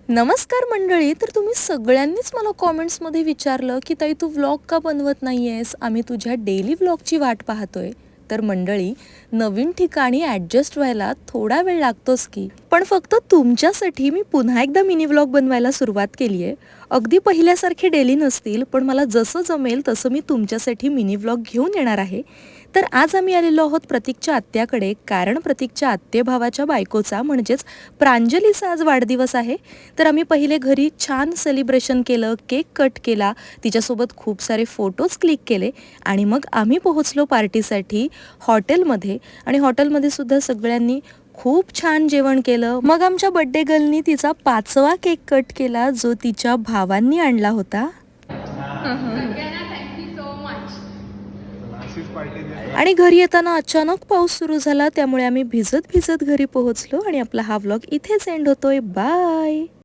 नमस्कार मंडळी. तर तुम्ही सगळ्यांनीच मला कॉमेंट्समध्ये विचारलं की ताई तू व्लॉग का बनवत नाही आहेस, आम्ही तुझ्या डेली व्लॉगची वाट पाहतोय. तर मंडळी, नवीन ठिकाणी ॲडजस्ट व्हायला थोडा वेळ लागतोच की, पण फक्त तुमच्यासाठी मी पुन्हा एकदा मिनी व्लॉग बनवायला सुरुवात केली आहे. अगदी पहिल्यासारखे डेली नसतील, पण मला जसं जमेल तसं मी तुमच्यासाठी मिनी व्लॉग घेऊन येणार आहे. तर आज आम्ही आलेलो आहोत प्रतीकच्या आत्याकडे, कारण प्रतीकच्या आत्ते भावाच्या बायकोचा म्हणजेच प्रांजलीचा आज वाढदिवस आहे. तर आम्ही पहिले घरी छान सेलिब्रेशन केलं, केक कट केला, तिच्यासोबत खूप सारे फोटोज क्लिक केले आणि मग आम्ही पोहोचलो पार्टीसाठी हॉटेलमध्ये. आणि हॉटेलमध्ये सुद्धा सगळ्यांनी खूप छान जेवण केलं. मग आमच्या बड्डे गर्लनी तिचा 5वा केक कट केला, जो तिच्या भावांनी आणला होता. आणि घरी येताना अचानक पाऊस सुरू झाला, त्यामुळे आम्ही भिजत भिजत घरी पोहोचलो आणि आपला हा व्लॉग इथेच एंड होतोय. बाय.